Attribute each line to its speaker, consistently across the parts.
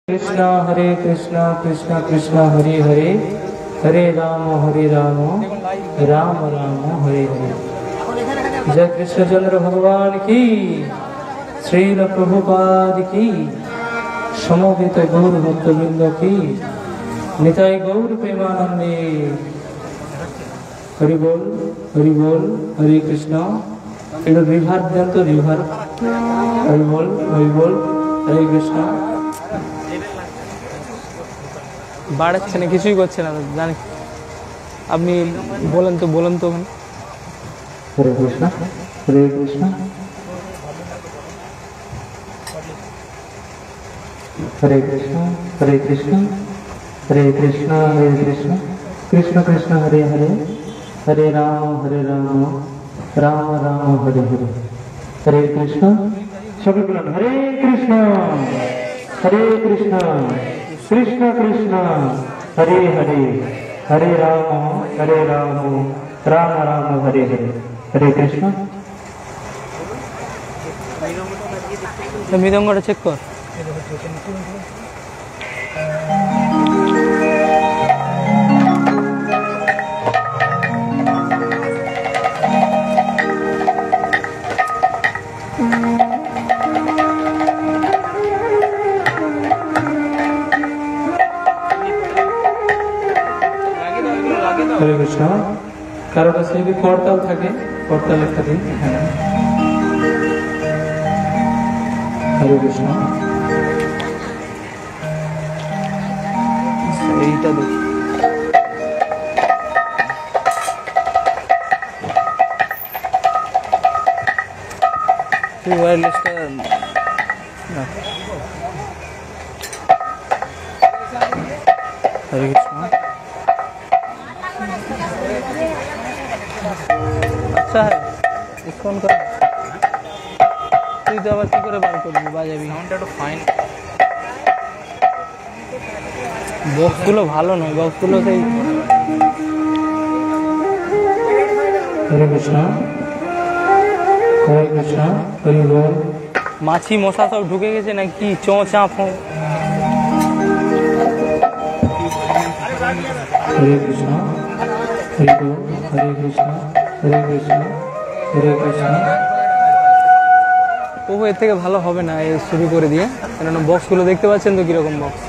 Speaker 1: कृष्णा कृष्णा कृष्णा हरे हरे हरे राम राम राम हरे हरे। जय कृष्णचंद्र भगवान की, श्रील प्रभुपाद की, समवेत गौर भक्तवृंद की, निताय गौर प्रेमानंदे। हरि बोल हरे कृष्णा। এটা রিভার দেন তো, রিভার। হরি বল হরে কৃষ্ণ। বাড়াচ্ছে না, কিছুই করছে না, জানি। আপনি বলেন তো ওখানে। হরে কৃষ্ণ হরে কৃষ্ণ হরে কৃষ্ণ হরে কৃষ্ণ হরে কৃষ্ণ হরে কৃষ্ণ কৃষ্ণ কৃষ্ণ হরে হরে হরে রাম রাম রাম হরে হরে। হরে কৃষ্ণ। সবাই বলুন হরে কৃষ্ণ কৃষ্ণ কৃষ্ণ হরে হরে হরে রাম রাম রাম হরে হরে। হরে কৃষ্ণ। মৃদঙ্গটা চেক কর। হরে কৃষ্ণ। কারো কাছে যদি করতাল থাকে, করতাল একটা দিন। হরে কৃষ্ণ। এইটা দেখ। ওয়্যারলেসটা হরে কৃষ্ণ। আচ্ছা এখন তুই তো আবার কি করে বার করবি, বাজাবি? সাউন্ডটা একটু ফাইন। বক্সগুলো ভালো নয়, বক্সগুলো সেই। হরে কৃষ্ণ হরে কৃষ্ণ হরি বল। মাছি মশা সব ঢুকে গেছে নাকি? চোঁচা হরে কৃষ্ণ হরি বল। হরে কৃষ্ণ হরে কৃষ্ণ হরে কৃষ্ণ। তবু এর থেকে ভালো হবে না, এ শুরু করে দিয়ে। কেননা বক্সগুলো দেখতে পাচ্ছেন তো কিরকম বক্স।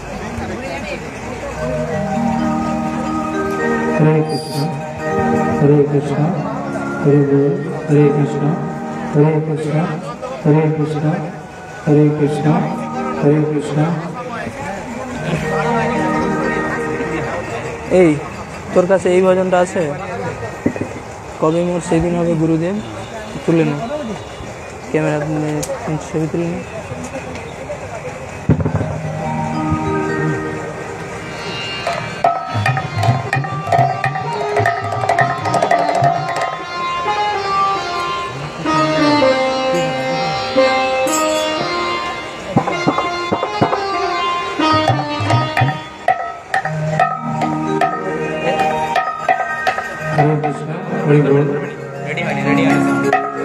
Speaker 1: হরে কৃষ্ণ হরে কৃষ্ণ হরে বল। হরে কৃষ্ণ হরে কৃষ্ণ হরে কৃষ্ণ হরে কৃষ্ণ হরে কৃষ্ণ। এই তোর কাছে এই ভজনটা আছে? কবে মোর সেদিন হবে গুরুদেব, তুলে নে ক্যামেরা, ছবি তুলে নে।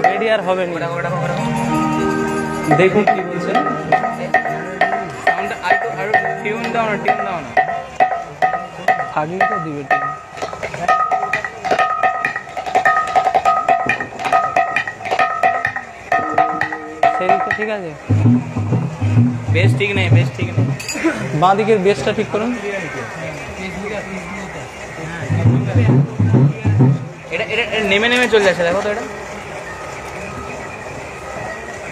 Speaker 1: রেডি আর হবে না, দেখুন কি বলছেন। টিউন দাও না, আগেই তো দিবে টিউন। সেদিক তো ঠিক আছে, বেশ ঠিক নেই, বাঁ দিকের বেসটা ঠিক করুন। এটা নেমে চলে যাচ্ছে, দেখো তো। এটা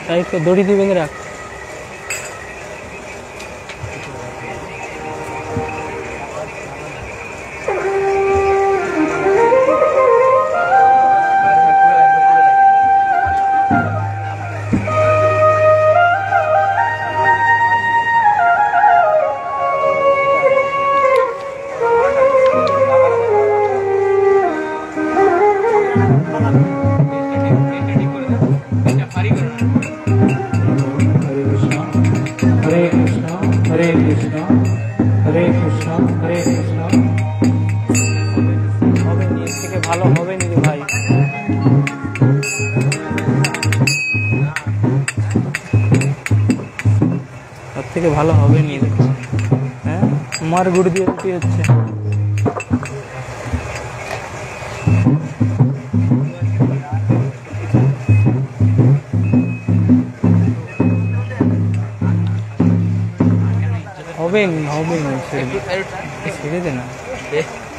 Speaker 1: সাইড তো দড়ি দিয়ে বেঁধে রাখ। ভালো হবে নি ভাই। তার থেকে থেকে ভালো হবে নি দেখো। হ্যাঁ, মার গুড় দিয়ে রুটি হচ্ছে। হবে না, ছেড়ে দে না।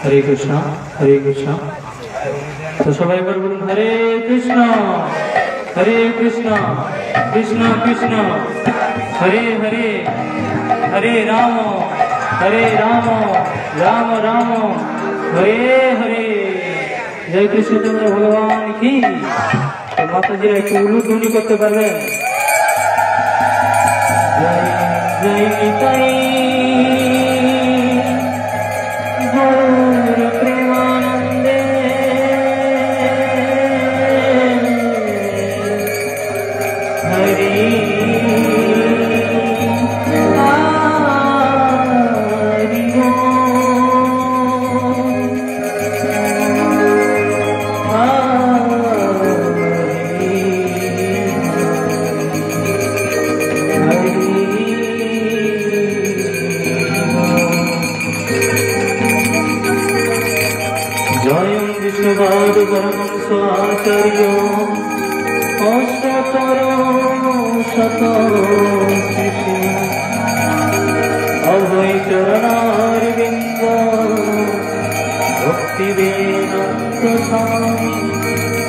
Speaker 1: হরে কৃষ্ণ হরে কৃষ্ণ। তো সবাই একবার বলুন হরে কৃষ্ণ হরে কৃষ্ণ কৃষ্ণ কৃষ্ণ হরে হরে, হরে রাম রাম রাম হরে হরে। জয় কৃষ্ণচন্দ্র ভগবান কি। তো মাতাজিরা একটু উলুধ্বনি করতে পারবেন? জয় জয় নিতাই গৌর প্রেমানন্দে, হরি विष्णुपाद परमहंस आचार्य अष्टतर शत शिशु अभय चरणारविंद भक्ति वेदांत स्वामी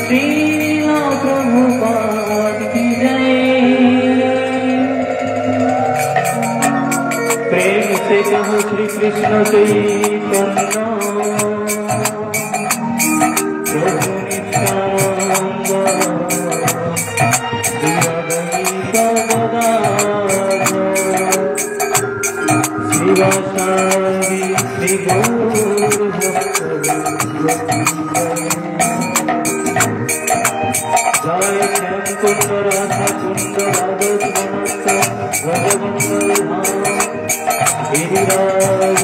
Speaker 1: श्रीला प्रभुपाद की जय। प्रेम से कहो श्री कृष्ण चैतन्य जय श्याम कुंड राधा कुंड गिरिराज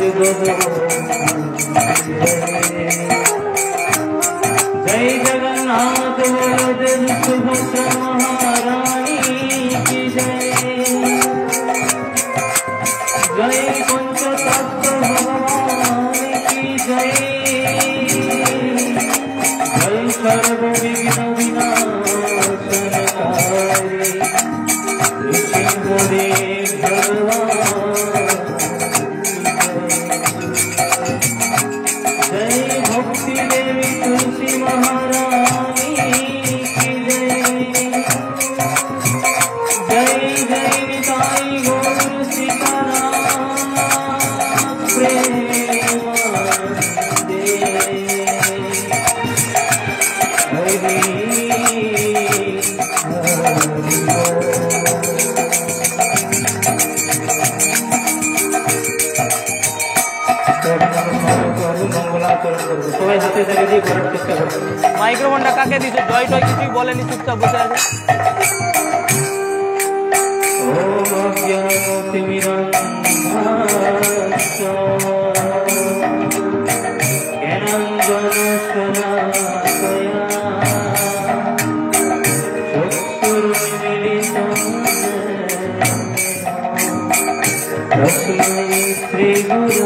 Speaker 1: जय जगन्नाथ बलदेव सुभद्रा महारानी की जय। जय पंचतत्व भगवान की जय। जय सर्व विघ्न विनाशनकारी नृसिंहदेव भगवान। जय भक्ति देवी तुलसी महारानी की जय। जय जय निताई गौर सीताराम प्रेमानंदे, हरि हरि সবাই হাতে ধরে দিয়ে করার চেষ্টা করবে। মাইক্রোফোনটা কাকে দিছো? জয় টয় কিছুই বলেনি, চুপচাপ বসে আছে। श्री गुरु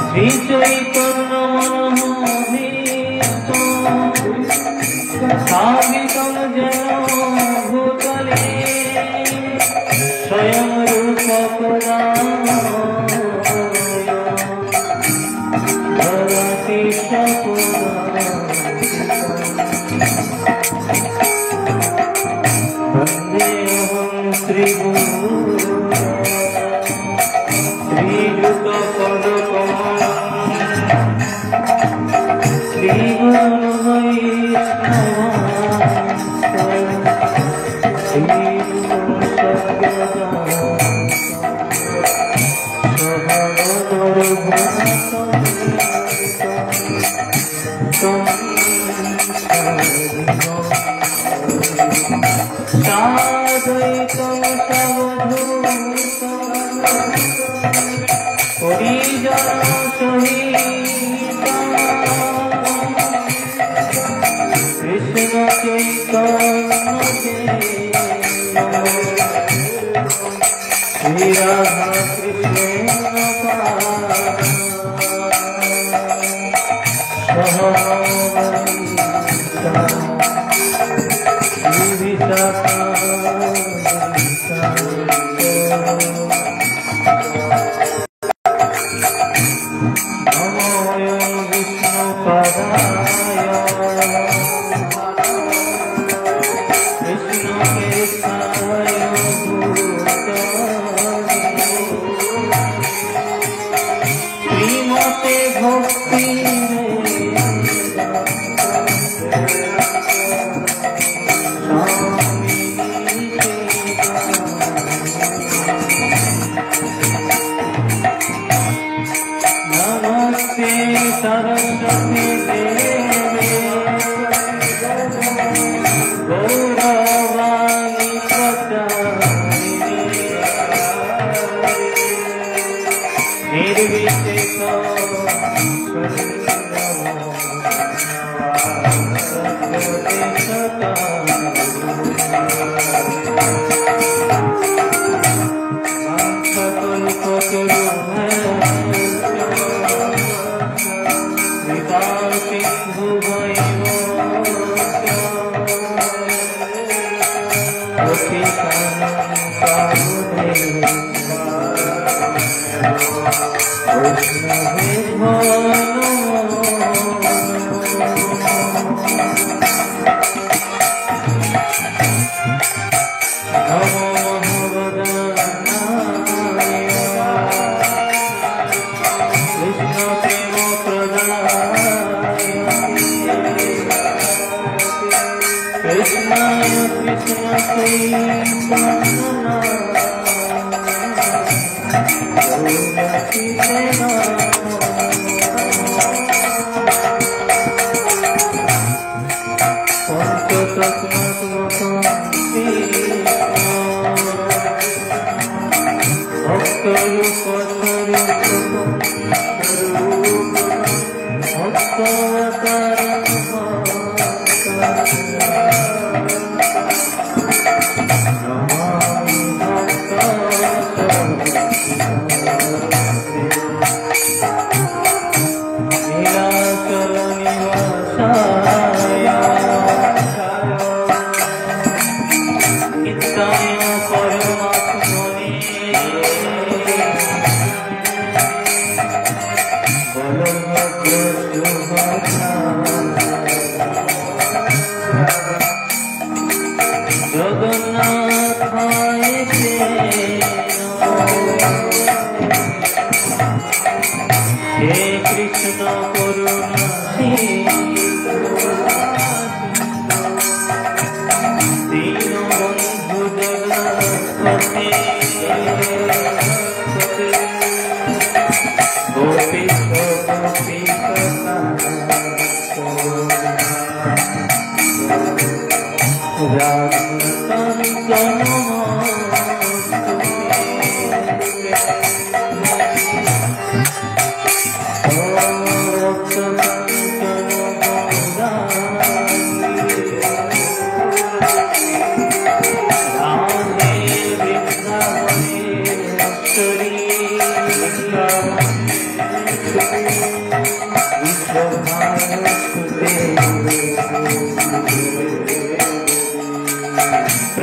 Speaker 1: श्री चैतन्य मनोभीष्ट स्थापितं जन भूतले स्वयं रूप भगवती वन्देऽहं श्री गुरु श्रीयुत पदकमलं श्रीगुरु वैष्णवांश्च श्रीगुरु सद्गुरु साद्वैतं सवधूतं हरिजन सहितं Krishna Chaitanya Shri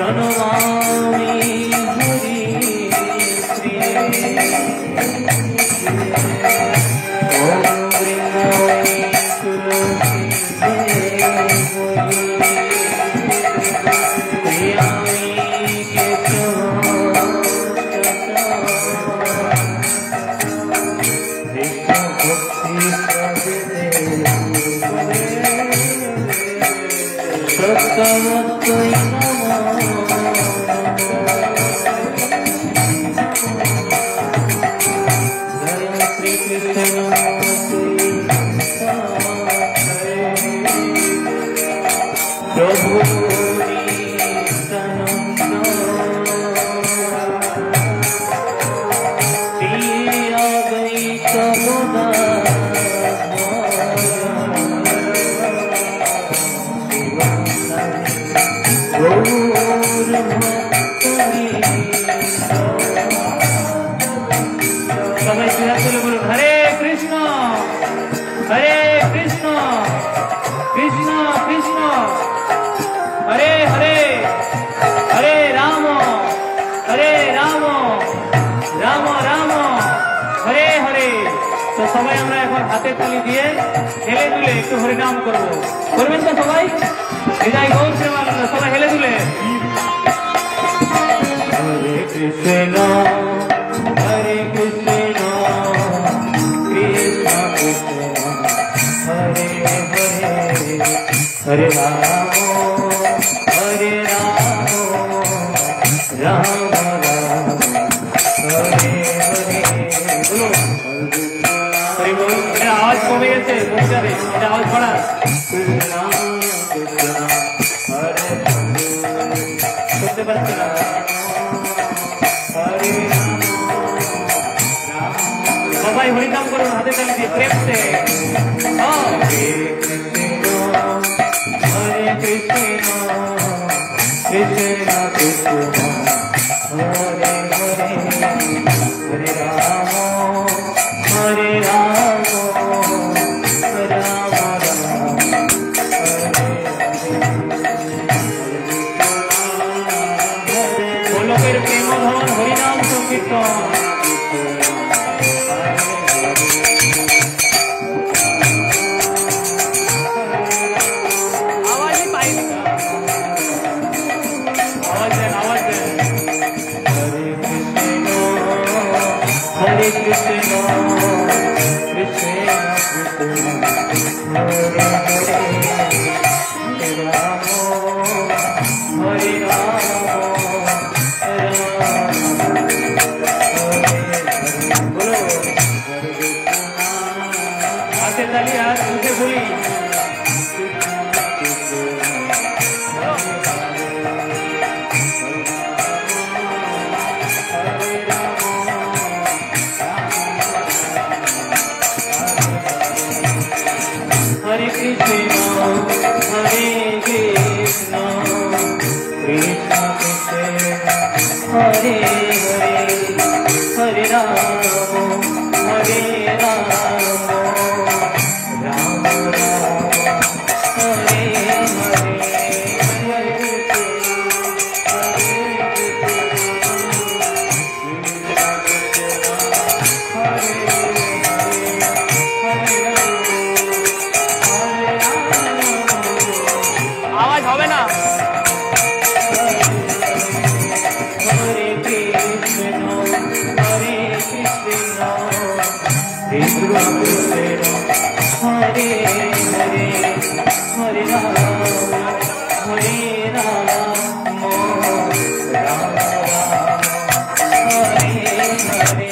Speaker 1: Radha Krishna সবাই দুহাত তুলে বলুন হরে কৃষ্ণ কৃষ্ণ কৃষ্ণ হরে হরে হরে রাম রাম রাম হরে হরে। তো সবাই আমরা এখন হাতে তালি দিয়ে হেলে দুলে একটু হরিনাম করবো, করবেন তো সবাই? হৃদয় গৌর প্রেমানন্দ, সবাই হেলে দুলে হরে কৃষ্ণ হরে কৃষ্ণ কৃষ্ণ কৃষ্ণ হরে হরে হরে রাম রাম রাम হরে হরে। হরি বল। এটা আওয়াজ কমে গেছে, বুঝতে হবে এটা আওয়াজ পড়া। শুনতে পাচ্ছি না। সবাই হরিনাম করুন হাতে তালি দিয়ে প্রেম সে। হরে কৃষ্ণ কৃষ্ণ কৃষ্ণ হরে হরে হরে রাম রাম রাম গোলকের প্রেম ধন হরিনাম সংকীর্তন। Hare Krishna, Krishna Krishna, Hare Hare, Hare Rama, Hare Rama, Hare हाथे ताली हाथ मुझे बोली Hare Krishna, Hare Krishna, Krishna Krishna, Hare Hare, Hare Rama, Hare Rama, Rama Rama, Hare Hare, Hare Krishna, Hare आवाज হবে না। हरे कृष्ण हरे कृष्ण कृष्ण हरे हरे हरे राम हरे राम राम राम हरे हरे।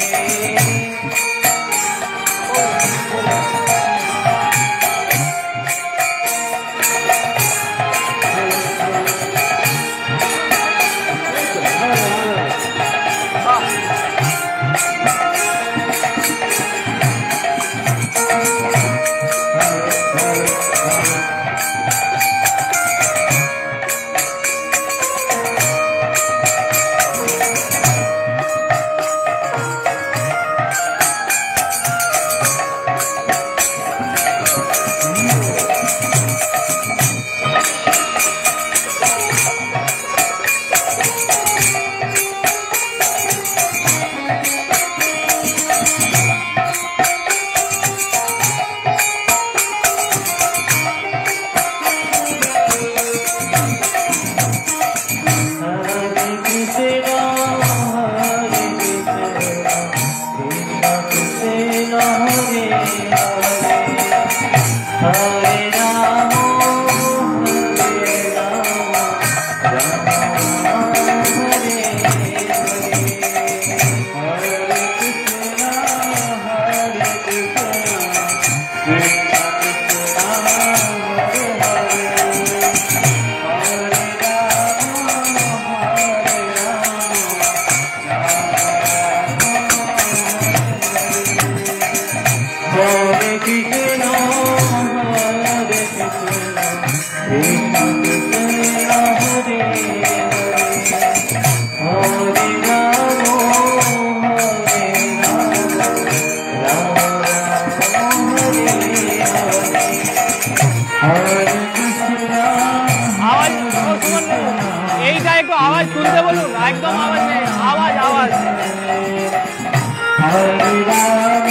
Speaker 1: আওয়াজ তুলতে বলুন, একদম আওয়াজ নেই, আওয়াজ আওয়াজ।
Speaker 2: হরে রাম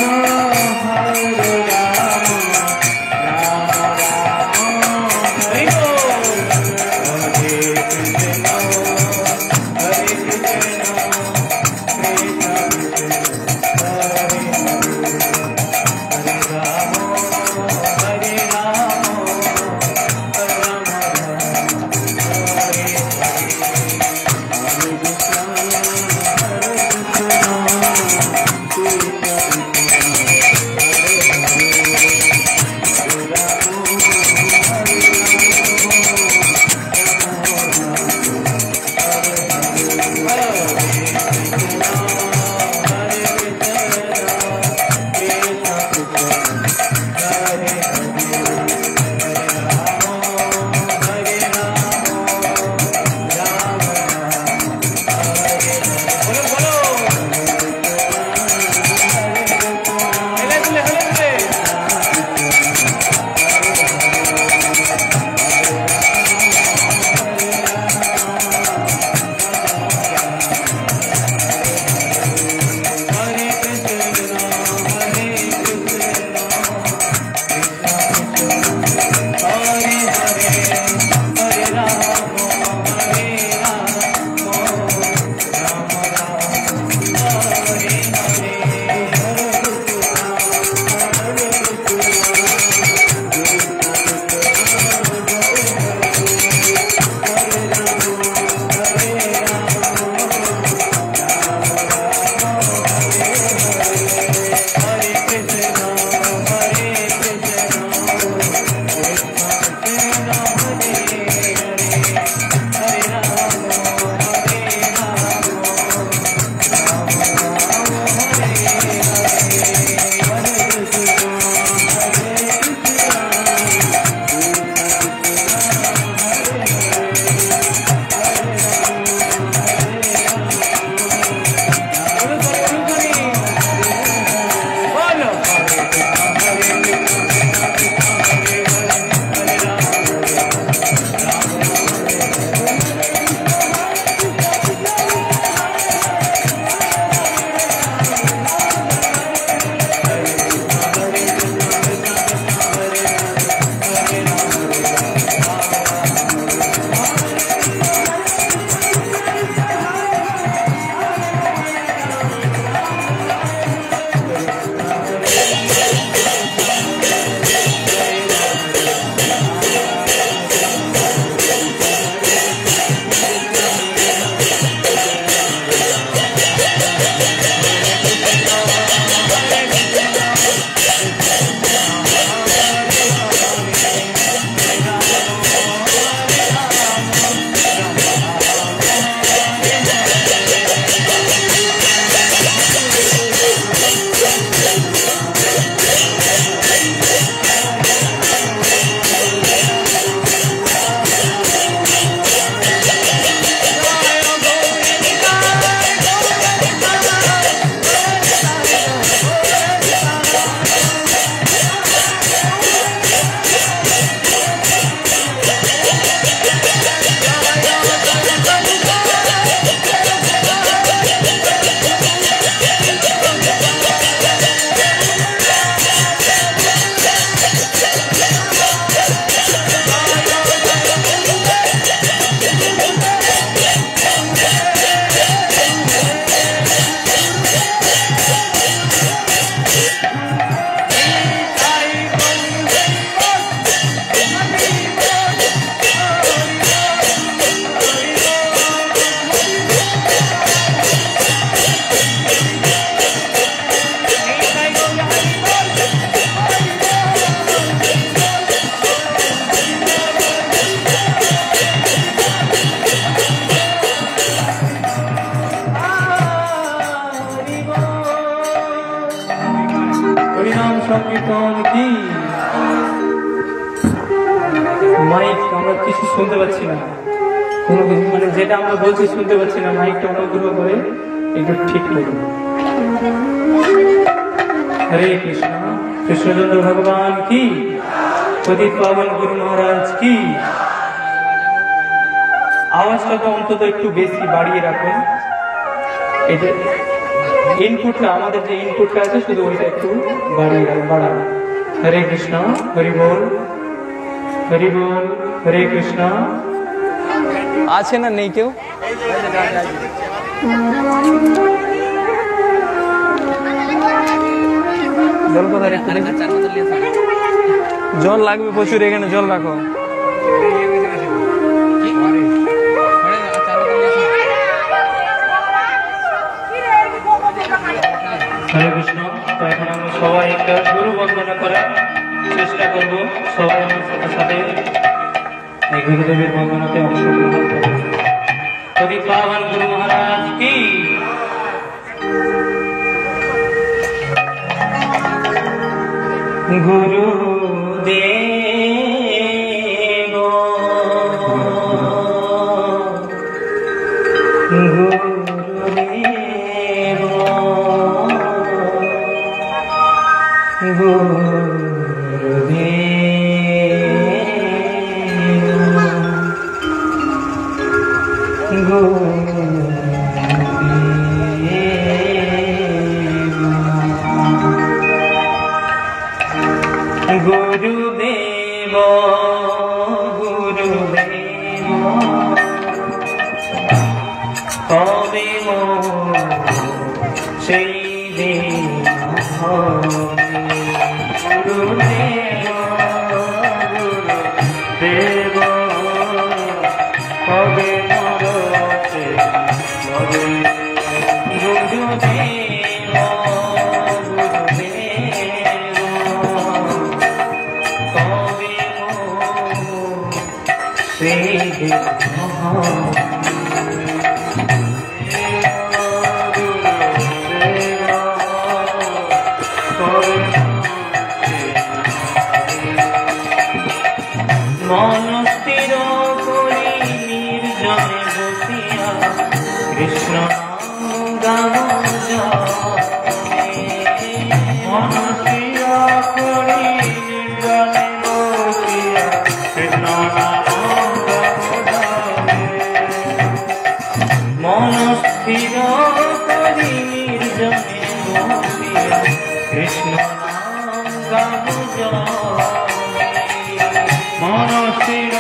Speaker 2: হরে রাম
Speaker 1: সংকীর্তন কি মাইক আমরা কিছু শুনতে পাচ্ছি না, কোনো কিছু মানে যেটা আমরা বলছি শুনতে পাচ্ছি না। মাইকটা অনুগ্রহ করে একটু ঠিক করুন। হরে কৃষ্ণ। কৃষ্ণচন্দ্র ভগবান কি, পতিত পাবন গুরু মহারাজ কি। আওয়াজটা তো অন্তত একটু বেশি বাড়িয়ে রাখুন। এই যে ইনপুটটা, আমাদের যে ইনপুটটা আছে শুধু ওইটা একটু বাড়ান। হরে কৃষ্ণ, হরি বল, হরি বল, হরে কৃষ্ণ।
Speaker 3: আছে না নেই কেউ? জল কোথায় রেখে? জল লাগবে প্রচুর, এখানে জল রাখো।
Speaker 1: হরে কৃষ্ণ। তো এখন আমরা সবাই একটা গুরু বন্দনা করার চেষ্টা করবো। সবাই আমার সাথে সাথে এই গুরুদেবের বন্দনাতে অংশগ্রহণ করবো। কবি পাবন গুরু মহারাজ কি। গুরু দেব গুরুদেব গুরুদেব গুরুদেব তবে সেই গুরুদেব গুরুদেব তবে মন স্থির করি নির্জনে বসিয়া কৃষ্ণ নাম মন স্থির করি নির্জনে বসিয়া কৃষ্ণ মন স্থির করি নির্জনে বসিয়া কৃষ্ণ নাম মন স্থির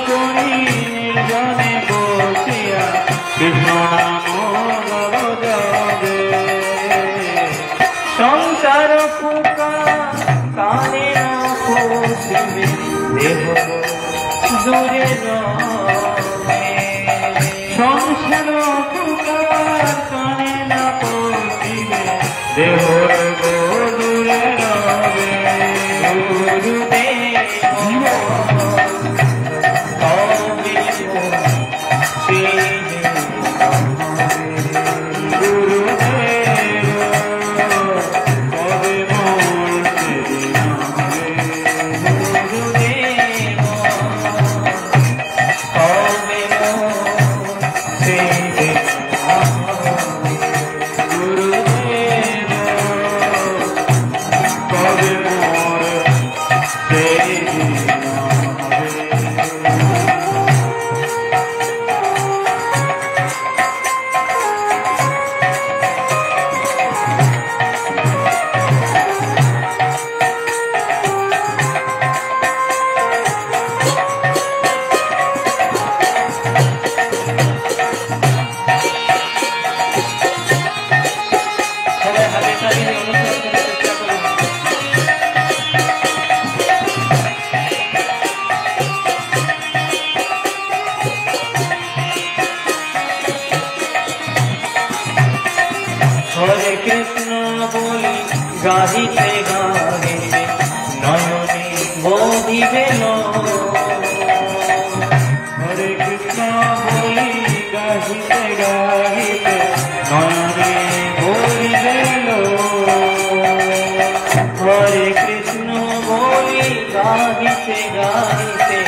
Speaker 1: করি নির্জনে বসিয়া কৃষ্ণ নাম জপে সংসার পোকা কানে না পৌঁছিবে দেহ দূরে রবে সংসার পোকা কানে না পৌঁছিবে দেহ দূরে রবে গুরুদেব হরে কৃষ্ণ বলি গাহিতে গাহিতে নয়নে বোধিবে হরে কৃষ্ণ বলি গাহিতে গাহিতে নয়নে বোধিবে হরে কৃষ্ণ বলি গাহিতে গাহিতে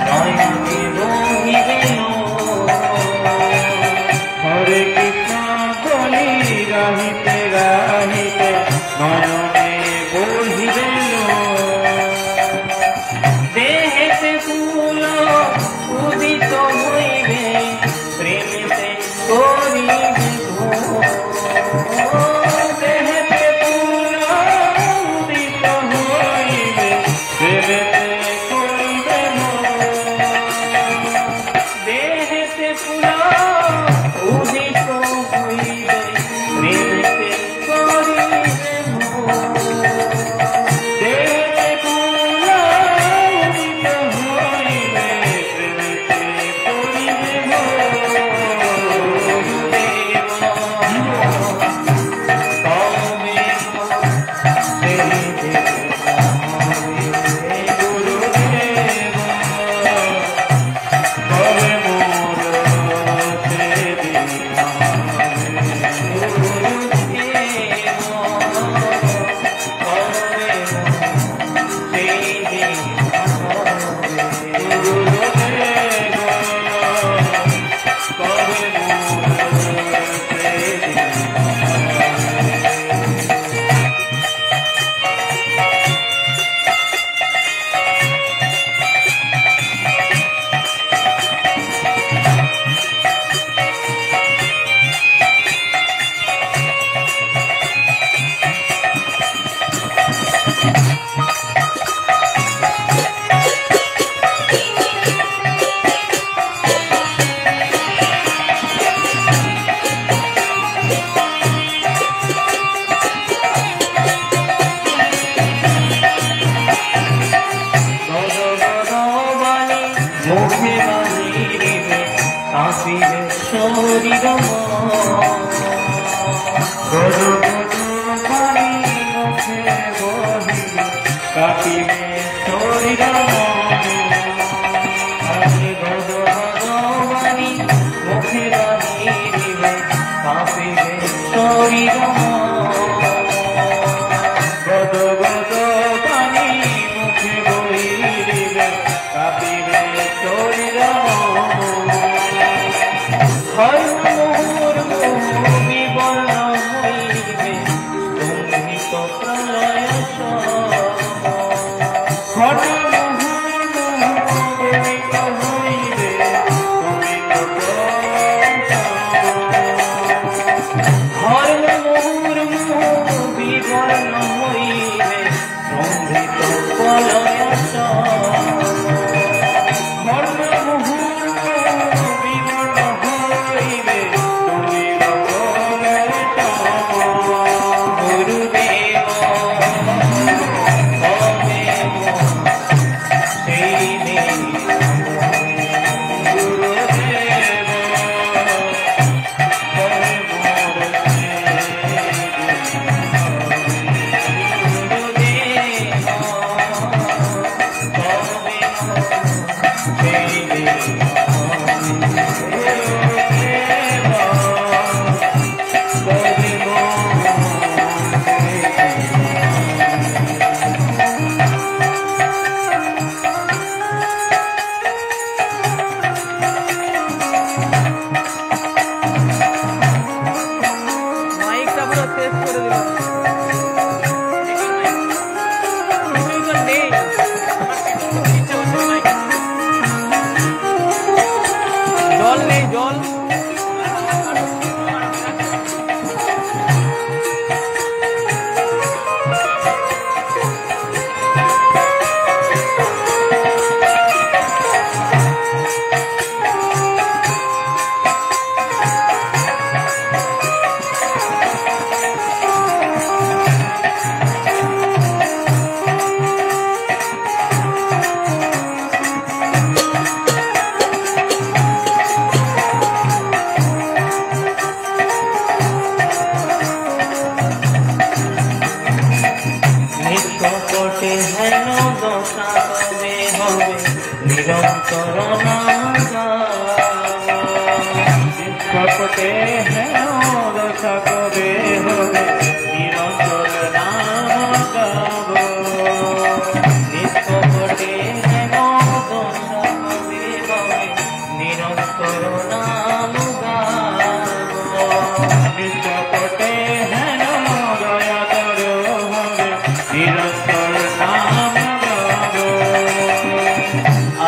Speaker 1: নয়নে বোধিবে হরে কৃষ্ণ বলি গাহিতে গাহিতে নয়নে বহিবে দেহেতে ফুল উদিত হইবে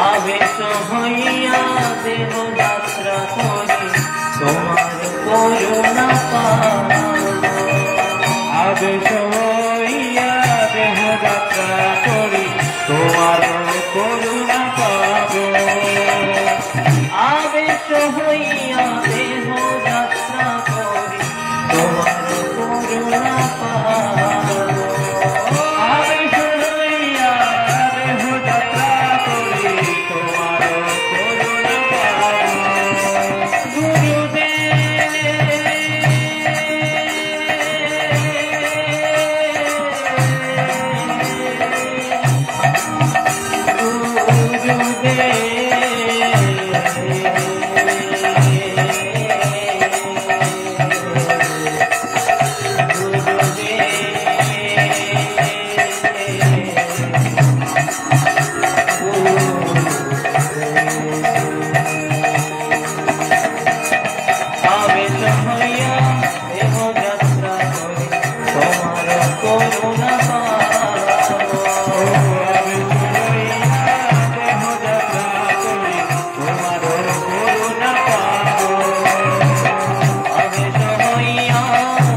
Speaker 1: আবেশ হইয়া দেহ যাত্রা করি তোমার করুণা পাবো।
Speaker 2: আবেশ হইয়া দেহ যাত্রা করি তোমার করুণা পাবো।
Speaker 1: আবেশ হইয়া দেহ যাত্রা করি তোমার করুণা পাবো।
Speaker 2: আবেশ হইয়া দেহ যাত্রা করি তোমার করুণা পাবো।
Speaker 1: আবেশ হইয়া দেহ যাত্রা করি তোমার করুণা পাবো। আবেশ হইয়া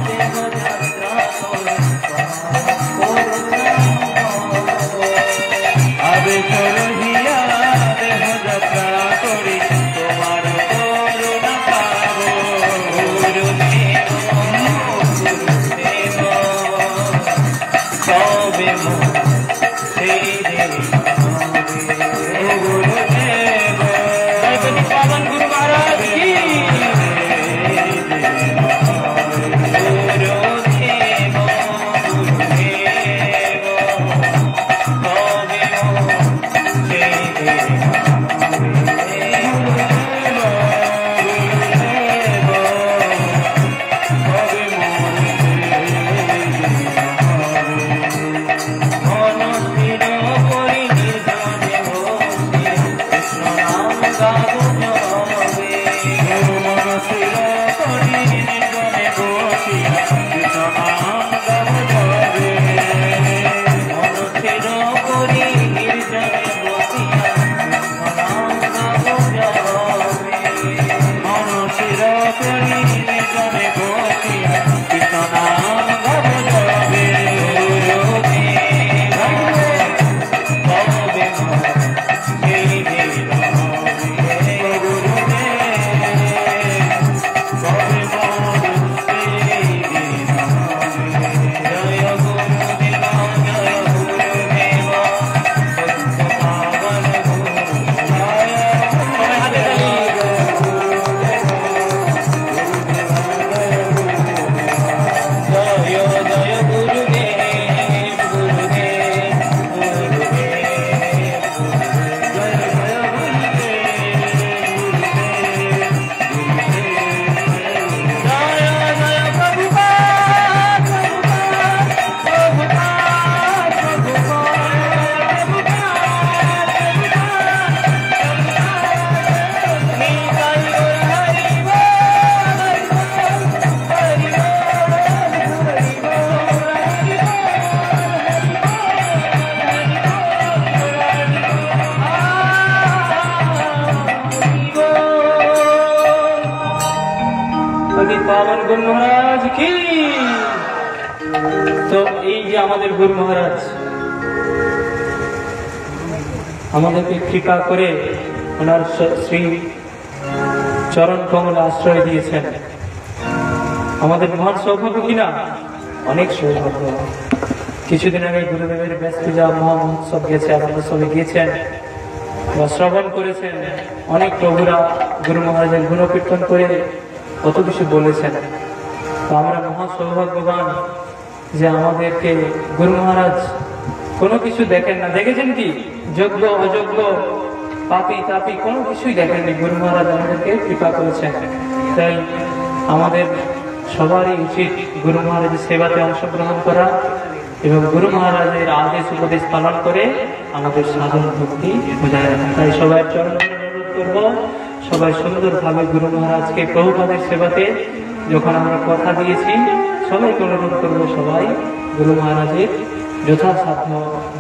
Speaker 1: দেহ যাত্রা করি
Speaker 2: আবেশ রহিয়া দেহ যাত্রা করি তোমার করুণা পাবো।
Speaker 1: সবে সেই দেবী
Speaker 2: গুরুদেব
Speaker 1: গণপতি পাবন গুরু মহারাজ কি গুরুদেব গুরুদেব সবে সেই দেবী মনস্থির করি নির্জনে বসে কৃষ্ণ নাম গাবো জবে।
Speaker 2: মনস্থির করি নির্জনে বসিয়া কৃষ্ণ নাম গাবো জবে।
Speaker 1: মনস্থির করি নির্জনে বসিয়া কৃষ্ণ নাম গাবো জবে।
Speaker 2: মনস্থির করি নির্জনে বসিয়া কৃষ্ণ নাম গাবো জবে।
Speaker 1: পাবন গুরু মহারাজ কি। তো এই যে আমাদের গুরু মহারাজ আমাদেরকে কৃপা করে ওনার শ্রী চরণ কমলে আশ্রয় দিয়েছেন, আমাদের মহান সৌভাগ্য কিনা, অনেক সৌভাগ্য। কিছুদিন আগে গুরুদেবের ব্যাস পূজা মহা মহোৎসব গেছে, আপনারা সবাই গিয়েছেন বা শ্রবণ করেছেন। অনেক প্রভুরা গুরু মহারাজের গুণকীর্তন করে কত কিছু বলেছেন। তো আমরা মহা সৌভাগ্যবান যে আমাদেরকে গুরু মহারাজ কোনো কিছু দেখেন না। দেখেছেন কি যোগ্য অযোগ্য পাপী তাপী কোনো কিছুই দেখেননি, গুরু মহারাজ আমাদেরকে কৃপা করেছেন। তাই আমাদের সবারই উচিত গুরু মহারাজের সেবাতে অংশগ্রহণ করা এবং গুরু মহারাজের আদেশ উপদেশ পালন করে আমাদের সাধন ভক্তি বজায় রাখা। তাই সবাই চরণ অনুরোধ করবো, সবাই সুন্দরভাবে গুরু মহারাজকে প্রভুপাদের সেবাতে যখন আমরা কথা দিয়েছি, সবাইকে অনুরোধ করবো সবাই গুরু মহারাজের যথাসাধ্য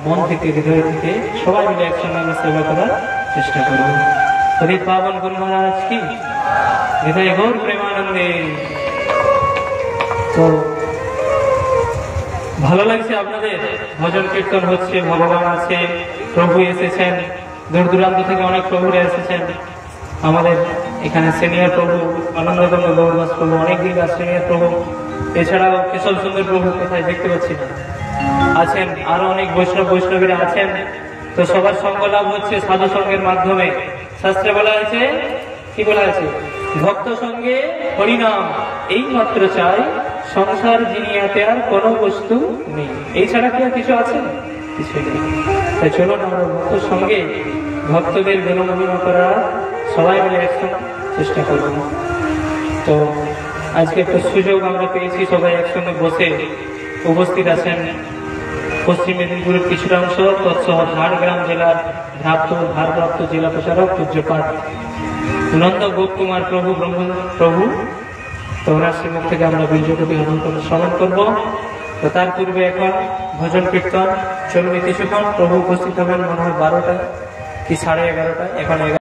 Speaker 1: মন থেকে হৃদয় থেকে সবাই মিলে একসঙ্গে আমরা সেবা করার চেষ্টা করবো। হরি পাবন গুরু মহারাজ কি। হৃদয় গৌর প্রেমানন্দে। তো ভালো লাগছে আপনাদের, ভজন কীর্তন হচ্ছে, ভগবান আছে, প্রভু এসেছেন, দূর দূরান্ত থেকে অনেক প্রভুরা এসেছেন। আমাদের এখানে সিনিয়র প্রভু আনন্দগঙ্গ গৌরদাস প্রভু, অনেক দিন সিনিয়র প্রভু, এছাড়াও কেশব সুন্দর প্রভু কোথায় দেখতে পাচ্ছি না, আছেন আরো অনেক বৈষ্ণবীরা আছেন। তো সবার সঙ্গ লাভ হচ্ছে সাধু সঙ্গের মাধ্যমে। শাস্ত্রে বলা আছে, কি বলা আছে, ভক্ত সঙ্গে হরিনাম এই মাত্র চাই, সংসার জিনিয়াতে আর কোনো বস্তু নেই। এই ছাড়া কি আর কিছু আছে? কিছু নেই। তাই চলুন আমরা ভক্ত সঙ্গে ভক্তদের গুণমহিমা করার সবাই মিলে একসঙ্গে চেষ্টা করব। তো আজকে একটা সুযোগ আমরা পেয়েছি, সবাই একসঙ্গে বসে উপস্থিত আছেন পশ্চিম মেদিনীপুরের কিছুটা অংশ, তৎসহ ঝাড়গ্রাম জেলার ভারপ্রাপ্ত জেলা প্রশাসক পূজ্যপাঠ নন্দ গোপ কুমার প্রভু প্রভু। তো ওনার শ্রীমুখ থেকে আমরা বীর্যপতি স্মরণ করবো। তো তার পূর্বে এখন ভজন কীর্তন চলবে কিছুক্ষণ। প্রভু উপস্থিত হবেন মনে হয় 12টা কি 11:30, এখন 11